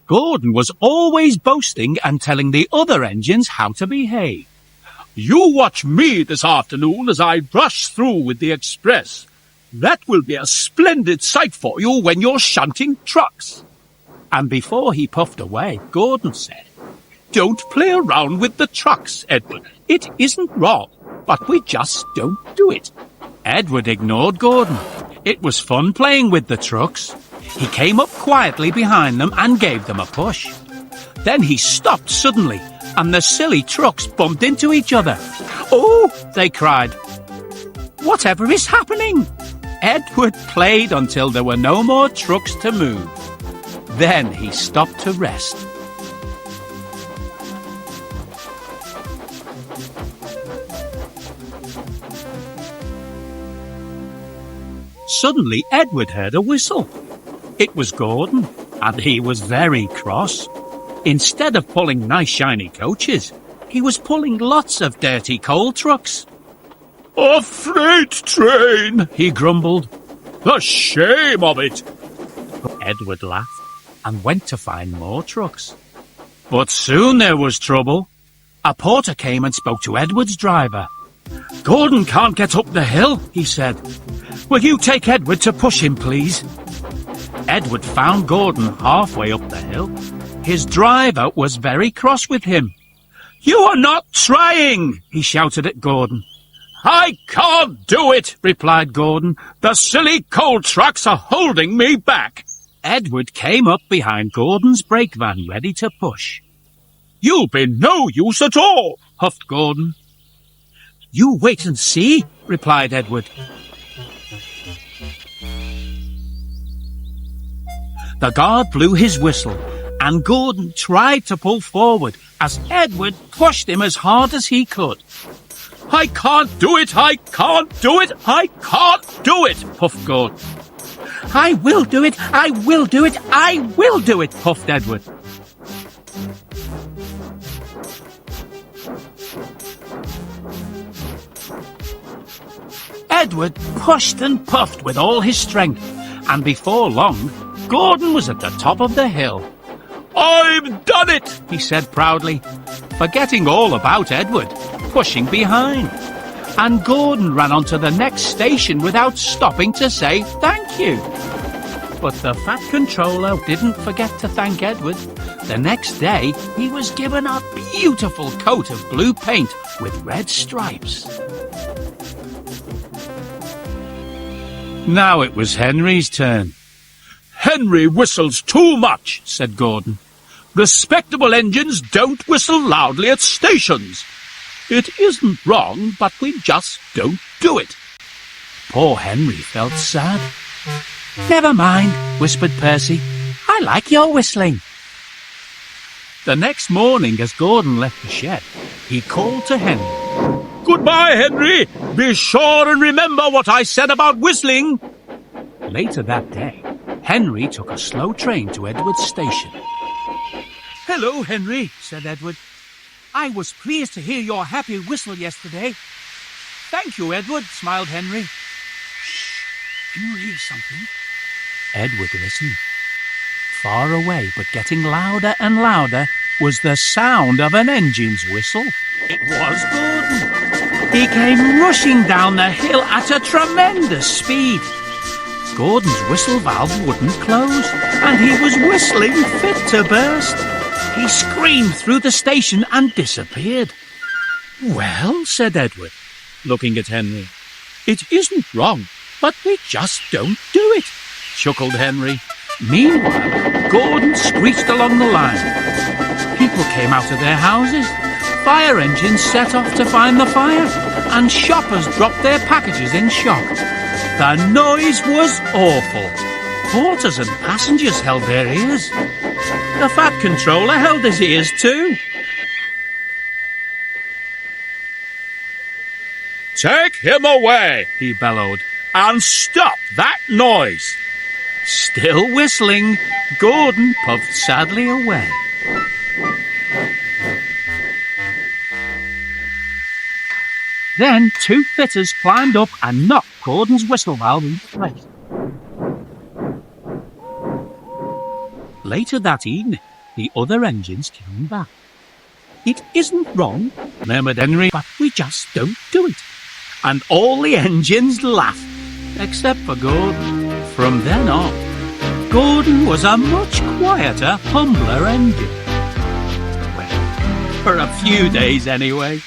Gordon was always boasting and telling the other engines how to behave. "You watch me this afternoon as I rush through with the express. That will be a splendid sight for you when you're shunting trucks." And before he puffed away, Gordon said, "Don't play around with the trucks, Edward. It isn't wrong, but we just don't do it." Edward ignored Gordon. It was fun playing with the trucks. He came up quietly behind them and gave them a push. Then he stopped suddenly, and the silly trucks bumped into each other. "Oh!" they cried. "Whatever is happening?" Edward played until there were no more trucks to move. Then he stopped to rest. Suddenly, Edward heard a whistle. It was Gordon, and he was very cross. Instead of pulling nice shiny coaches, he was pulling lots of dirty coal trucks. "A freight train," he grumbled. "The shame of it." Edward laughed and went to find more trucks. But soon there was trouble. A porter came and spoke to Edward's driver. "Gordon can't get up the hill," he said. "Will you take Edward to push him, please?" Edward found Gordon halfway up the hill. His driver was very cross with him. "You are not trying," he shouted at Gordon. "I can't do it," replied Gordon. "The silly coal trucks are holding me back." Edward came up behind Gordon's brake van, ready to push. "You'll be no use at all," huffed Gordon. "You wait and see," replied Edward. The guard blew his whistle, and Gordon tried to pull forward as Edward pushed him as hard as he could. "I can't do it! I can't do it! I can't do it!" puffed Gordon. "I will do it! I will do it! I will do it!" puffed Edward. Edward pushed and puffed with all his strength, and before long, Gordon was at the top of the hill. "I've done it," he said proudly, forgetting all about Edward, pushing behind. And Gordon ran on to the next station without stopping to say thank you. But the Fat Controller didn't forget to thank Edward. The next day, he was given a beautiful coat of blue paint with red stripes. Now it was Henry's turn. "Henry whistles too much," said Gordon. "Respectable engines don't whistle loudly at stations. It isn't wrong, but we just don't do it." Poor Henry felt sad. "Never mind," whispered Percy. "I like your whistling." The next morning, as Gordon left the shed, he called to Henry. "Goodbye, Henry. Be sure and remember what I said about whistling." Later that day, Henry took a slow train to Edward's station. "Hello, Henry," said Edward. "I was pleased to hear your happy whistle yesterday." "Thank you, Edward," smiled Henry. "Shh, can you hear something?" Edward listened. Far away, but getting louder and louder, was the sound of an engine's whistle. It was Gordon. He came rushing down the hill at a tremendous speed. Gordon's whistle valve wouldn't close, and he was whistling fit to burst. He screamed through the station and disappeared. "Well," said Edward, looking at Henry, "it isn't wrong, but we just don't do it," chuckled Henry. Meanwhile, Gordon screeched along the line. People came out of their houses, fire engines set off to find the fire, and shoppers dropped their packages in shock. The noise was awful. Porters and passengers held their ears. The Fat Controller held his ears too. "Take him away," he bellowed, "and stop that noise." Still whistling, Gordon puffed sadly away. Then two fitters climbed up and knocked Gordon's whistle valve into place. Later that evening, The other engines came back. "It isn't wrong," murmured Henry, "but we just don't do it." And all the engines laughed, except for Gordon. From then on, Gordon was a much quieter, humbler engine. Well, for a few days anyway.